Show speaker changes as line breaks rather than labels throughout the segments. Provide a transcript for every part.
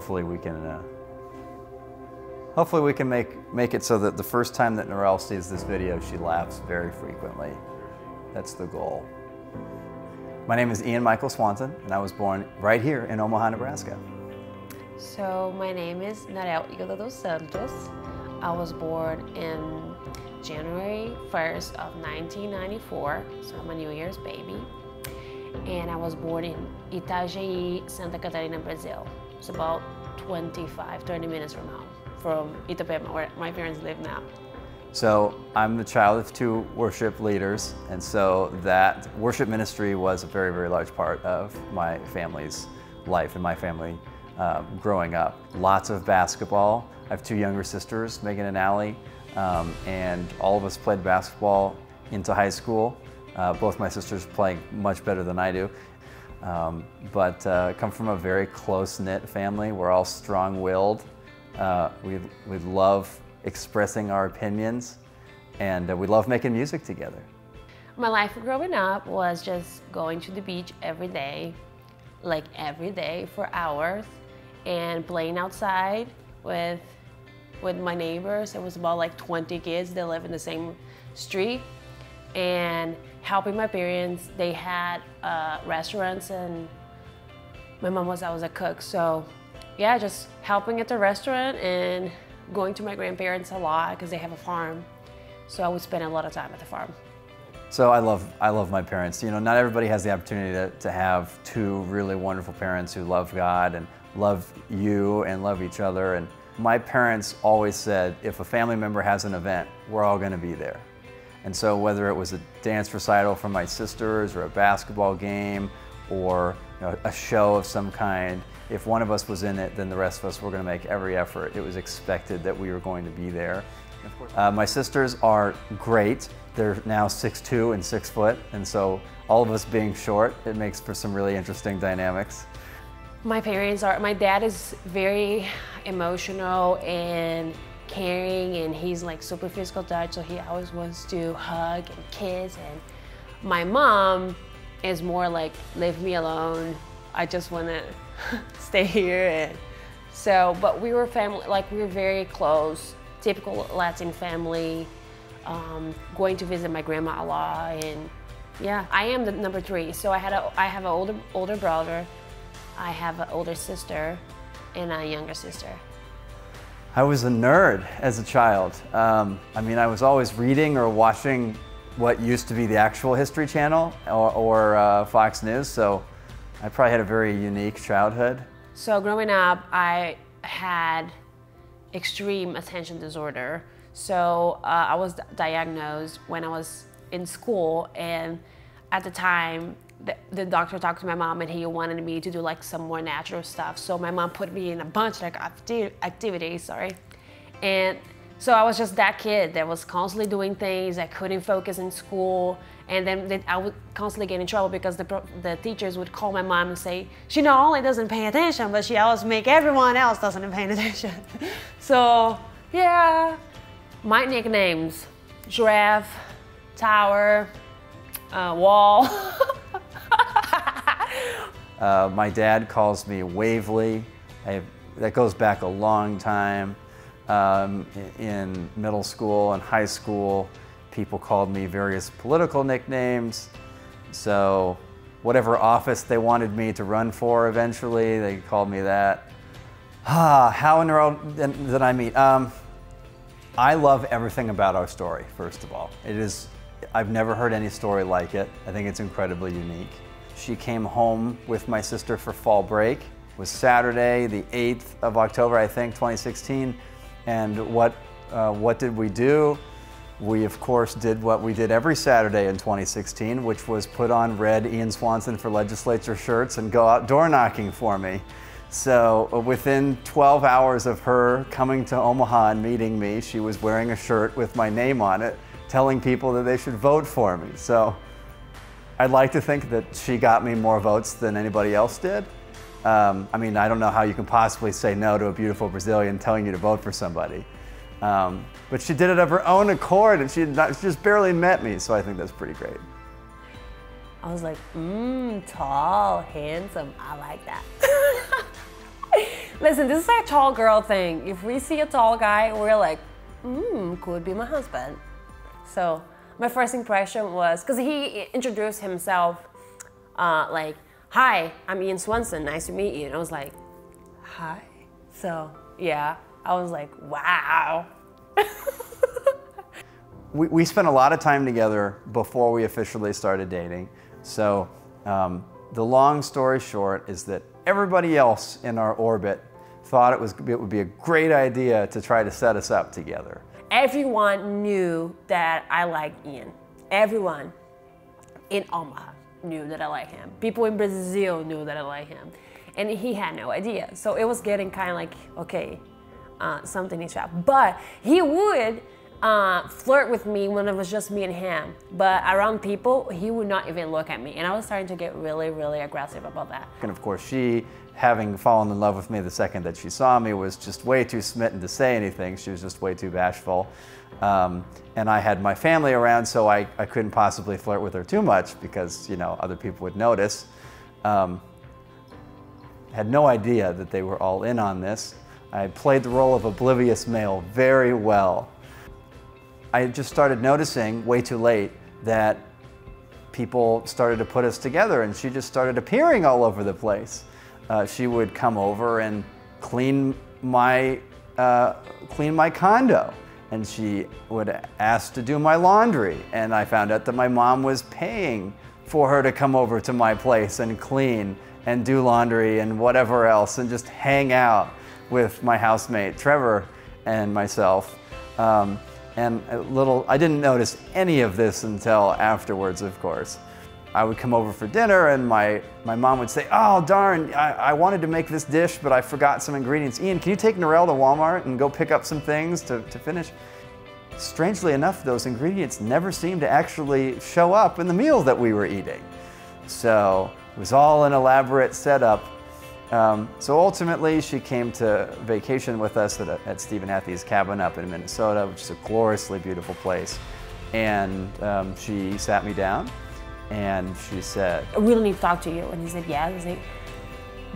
hopefully we can make it so that the first time that Narel sees this video, she laughs very frequently. That's the goal. My name is Ian Michael Swanson, and I was born right here in Omaha, Nebraska.
So my name is Narel dos Santos. I was born in January 1st of 1994, so I'm a New Year's baby. And I was born in Itajaí, Santa Catarina, Brazil. It's about 30 minutes from home, from Itapema, where my parents live now.
So I'm the child of two worship leaders, and so that worship ministry was a very, very large part of my family's life and my family growing up. Lots of basketball. I have two younger sisters, Megan and Allie, and all of us played basketball into high school. Both my sisters playing much better than I do, but come from a very close-knit family. We're all strong-willed. We love expressing our opinions, and we love making music together.
My life growing up was just going to the beach every day, like every day for hours, and playing outside with my neighbors. It was about like 20 kids that live in the same street, and helping my parents. They had restaurants, and my mom was always a cook, so yeah, just helping at the restaurant and going to my grandparents a lot because they have a farm. So I would spend a lot of time at the farm.
So I love my parents. You know, not everybody has the opportunity to have two really wonderful parents who love God and love you and love each other. And my parents always said, if a family member has an event, we're all going to be there. And so whether it was a dance recital for my sisters or a basketball game or a show of some kind, if one of us was in it, then the rest of us were going to make every effort. It was expected that we were going to be there. My sisters are great. They're now 6'2" and 6 foot, and so all of us being short, it makes for some really interesting dynamics.
My dad is very emotional and caring, and he's like super physical touch, so he always wants to hug and kiss. And my mom is more like, leave me alone, I just want to stay here. And so, but we were family, like we were very close, typical Latin family, going to visit my grandma a lot. And yeah, I am the number 3, so I have an older brother, I have an older sister, and a younger sister.
I was a nerd as a child. I mean, I was always reading or watching what used to be the actual History Channel or Fox News, so I probably had a very unique childhood.
So growing up, I had extreme attention disorder. So I was diagnosed when I was in school, and at the time, the doctor talked to my mom and he wanted me to do like some more natural stuff. So my mom put me in a bunch of activities, and so I was just that kid that was constantly doing things. I couldn't focus in school, and then I would constantly get in trouble because the teachers would call my mom and say, she not only doesn't pay attention, but she always make everyone else doesn't pay attention. So yeah, my nicknames: Giraffe, Tower, Wall.
My dad calls me Wavely. That goes back a long time. In middle school and high school, people called me various political nicknames. So whatever office they wanted me to run for eventually, they called me that. How in the world did I meet? I love everything about our story, first of all. I've never heard any story like it. I think it's incredibly unique. She came home with my sister for fall break. It was Saturday, the 8th of October, I think, 2016. And what did we do? We, of course, did what we did every Saturday in 2016, which was put on red Ian Swanson for Legislature shirts and go out door knocking for me. So within 12 hours of her coming to Omaha and meeting me, she was wearing a shirt with my name on it, telling people that they should vote for me. So I'd like to think that she got me more votes than anybody else did. I mean, I don't know how you can possibly say no to a beautiful Brazilian telling you to vote for somebody. But she did it of her own accord, and she just barely met me, so I think that's pretty great.
I was like, tall, handsome, I like that. Listen, this is a tall girl thing. If we see a tall guy, we're like, could be my husband. So my first impression was, because he introduced himself like, hi, I'm Ian Swanson, nice to meet you. And I was like, hi. So yeah, I was like, wow.
We spent a lot of time together before we officially started dating. So the long story short is that everybody else in our orbit thought it would be a great idea to try to set us up together.
Everyone knew that I liked Ian. Everyone in Omaha knew that I liked him. People in Brazil knew that I liked him. And he had no idea. So it was getting kind of like, okay, something needs to happen. But he would flirt with me when it was just me and him. But around people, he would not even look at me. And I was starting to get really, really aggressive about that.
And of course, she, having fallen in love with me the second that she saw me, was just way too smitten to say anything. She was just way too bashful. And I had my family around, so I couldn't possibly flirt with her too much because, you know, other people would notice. Had no idea that they were all in on this. I played the role of oblivious male very well. I just started noticing way too late that people started to put us together, and she just started appearing all over the place. She would come over and clean my condo, and she would ask to do my laundry, and I found out that my mom was paying for her to come over to my place and clean and do laundry and whatever else and just hang out with my housemate Trevor and myself. And I didn't notice any of this until afterwards, of course. I would come over for dinner and my mom would say, oh darn, I wanted to make this dish, but I forgot some ingredients. Ian, can you take Narel to Walmart and go pick up some things to finish? Strangely enough, those ingredients never seemed to actually show up in the meal that we were eating. So it was all an elaborate setup. So ultimately, she came to vacation with us at Stephen Hathey's cabin up in Minnesota, which is a gloriously beautiful place. And she sat me down and she said,
I really need to talk to you. And he said, yeah. He said,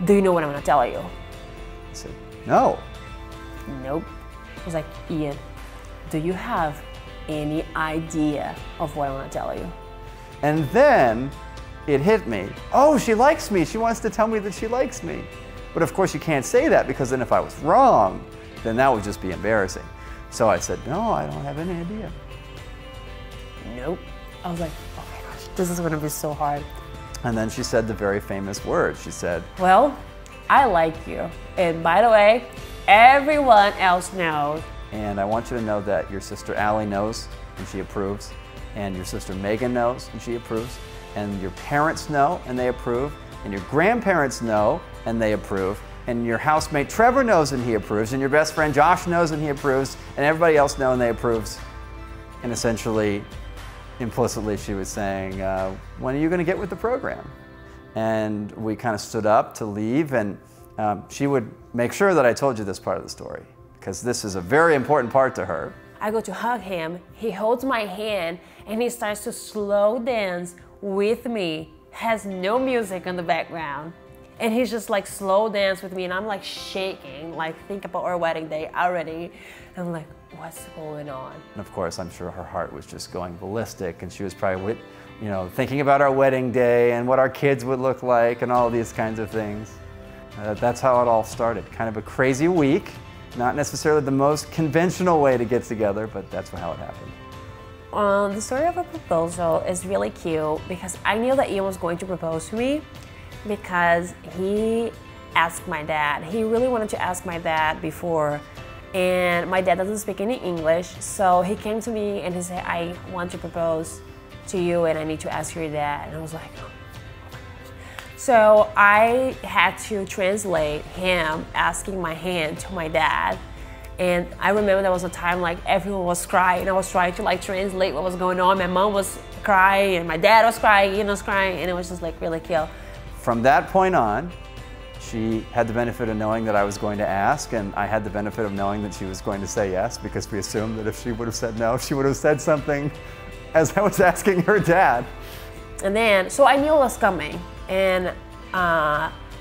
do you know what I'm gonna tell you?
I said, no.
Nope. I was like, Ian, do you have any idea of what I'm gonna tell you?
And then it hit me. Oh, she likes me. She wants to tell me that she likes me. But of course you can't say that, because then if I was wrong, then that would just be embarrassing. So I said, no, I don't have any idea.
Nope. I was like, oh my gosh, this is gonna be so hard.
And then she said the very famous word. She said,
well, I like you. And by the way, everyone else knows.
And I want you to know that your sister Allie knows and she approves. And your sister Megan knows and she approves. And your parents know and they approve, and your grandparents know and they approve, and your housemate Trevor knows and he approves, and your best friend Josh knows and he approves, and everybody else knows and they approves. And essentially, implicitly, she was saying, when are you going to get with the program? And we kind of stood up to leave, and she would make sure that I told you this part of the story, because this is a very important part to her.
I go to hug him, he holds my hand, and he starts to slow dance with me, has no music in the background, and he's just like slow dance with me, and I'm like shaking, like think about our wedding day already. And I'm like, what's going on?
And of course, I'm sure her heart was just going ballistic, and she was probably, you know, thinking about our wedding day and what our kids would look like and all these kinds of things. That's how it all started. Kind of a crazy week, not necessarily the most conventional way to get together, but that's how it happened.
The story of a proposal is really cute because I knew that Ian was going to propose to me because he asked my dad. He really wanted to ask my dad before, and my dad doesn't speak any English, so he came to me and he said, I want to propose to you and I need to ask your dad. And I was like, oh my gosh. So I had to translate him asking my hand to my dad. And I remember there was a time like everyone was crying. I was trying to like translate what was going on. My mom was crying and my dad was crying, Ian was crying, and it was just like really cute.
From that point on, she had the benefit of knowing that I was going to ask, and I had the benefit of knowing that she was going to say yes, because we assumed that if she would have said no, she would have said something as I was asking her dad.
And then, so I knew it was coming, and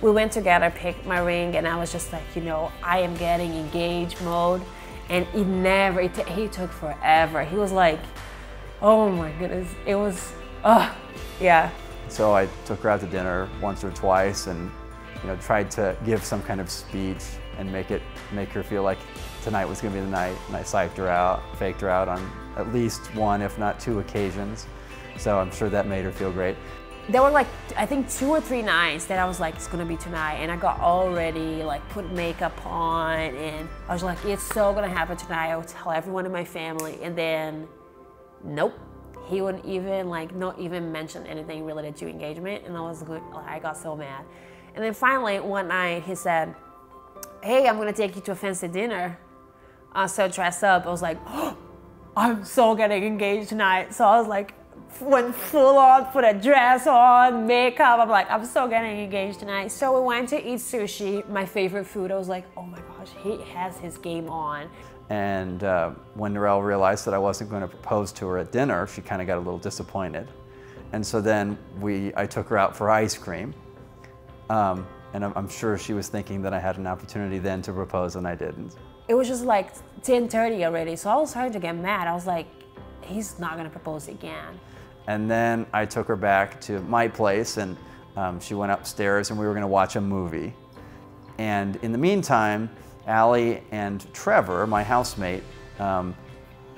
we went together, picked my ring, and I was just like, you know, I am getting engaged mode. And he took forever. He was like, oh my goodness, it was, yeah.
So I took her out to dinner once or twice and, you know, tried to give some kind of speech and make her feel like tonight was gonna be the night. And I faked her out on at least one, if not two occasions. So I'm sure that made her feel great.
There were like, I think 2 or 3 nights that I was like, it's gonna be tonight. And I got all ready, like put makeup on, and I was like, it's so gonna happen tonight. I would tell everyone in my family. And then, nope. He wouldn't even, like, not even mention anything related to engagement. And I got so mad. And then finally, one night, he said, hey, I'm gonna take you to a fancy dinner. I was so dressed up. I was like, oh, I'm so getting engaged tonight. So I was like, went full on, put a dress on, makeup. I'm like, I'm so getting engaged tonight. So we went to eat sushi, my favorite food. I was like, oh my gosh, he has his game on.
And when Narel realized that I wasn't going to propose to her at dinner, she kind of got a little disappointed. And so then I took her out for ice cream. And I'm sure she was thinking that I had an opportunity then to propose, and I didn't.
It was just like 10:30 already, so I was starting to get mad. I was like, he's not gonna propose again.
And then I took her back to my place, and she went upstairs, and we were gonna watch a movie. And in the meantime, Allie and Trevor, my housemate,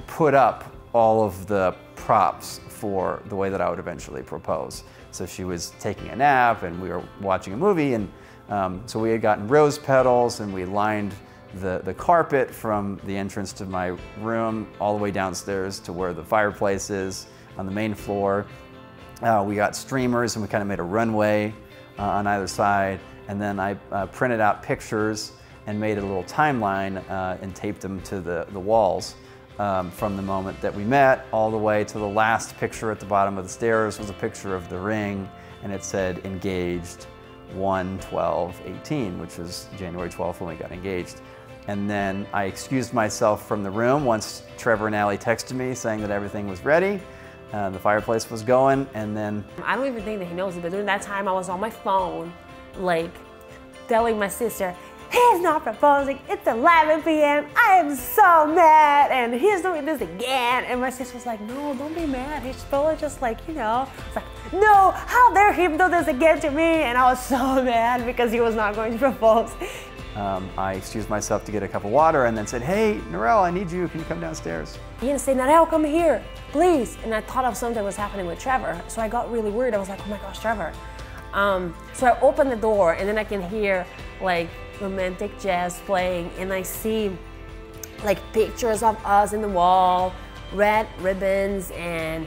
put up all of the props for the way that I would eventually propose. So she was taking a nap, and we were watching a movie, and so we had gotten rose petals, and we lined the carpet from the entrance to my room all the way downstairs to where the fireplace is on the main floor. We got streamers, and we kind of made a runway on either side. And then I printed out pictures and made a little timeline and taped them to the walls from the moment that we met all the way to the last picture at the bottom of the stairs was a picture of the ring, and it said engaged 1/12/18, which was January 12th when we got engaged. And then I excused myself from the room once Trevor and Allie texted me saying that everything was ready. The fireplace was going, and then...
I don't even think that he knows it, but during that time I was on my phone, like, telling my sister, he's not proposing, it's 11 p.m., I am so mad, and he's doing this again. And my sister was like, no, don't be mad, he's probably just like, you know. It's like, no, how dare him do this again to me? And I was so mad because he was not going to propose.
I excused myself to get a cup of water and then said, hey, Narel, I need you, can you come downstairs?
He didn't say, Narel, come here, please. And I thought of something was happening with Trevor, so I got really worried. I was like, oh my gosh, Trevor. So I opened the door, and then I can hear like romantic jazz playing, and I see like pictures of us in the wall, red ribbons and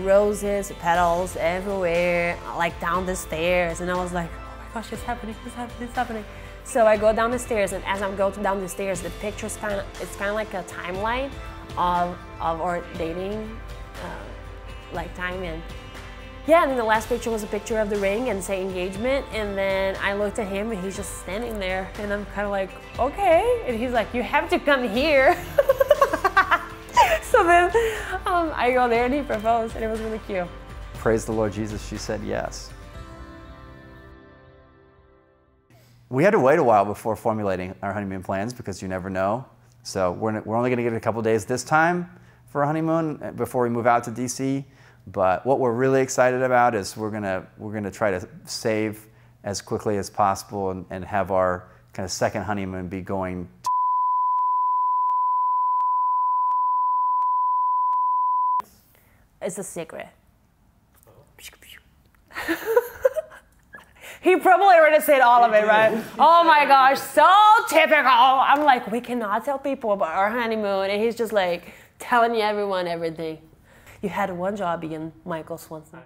roses, petals everywhere, like down the stairs. And I was like, oh my gosh, it's happening, it's happening, it's happening. So I go down the stairs, and as I'm going down the stairs, the picture's it's kind of like a timeline of our dating like time. And yeah, and then the last picture was a picture of the ring and say engagement. And then I looked at him, and he's just standing there, and I'm kind of like, okay. And he's like, you have to come here. So then I go there, and he proposed, and it was really cute.
Praise the Lord Jesus, she said yes. We had to wait a while before formulating our honeymoon plans because you never know. So we're only going to get a couple days this time for a honeymoon before we move out to DC. But what we're really excited about is we're gonna try to save as quickly as possible and have our kind of second honeymoon be going to...
It's a secret. He probably already said all of it, right? Oh my gosh, so typical. I'm like, we cannot tell people about our honeymoon, and he's just like telling everyone everything. You had one job being Michael Swanson.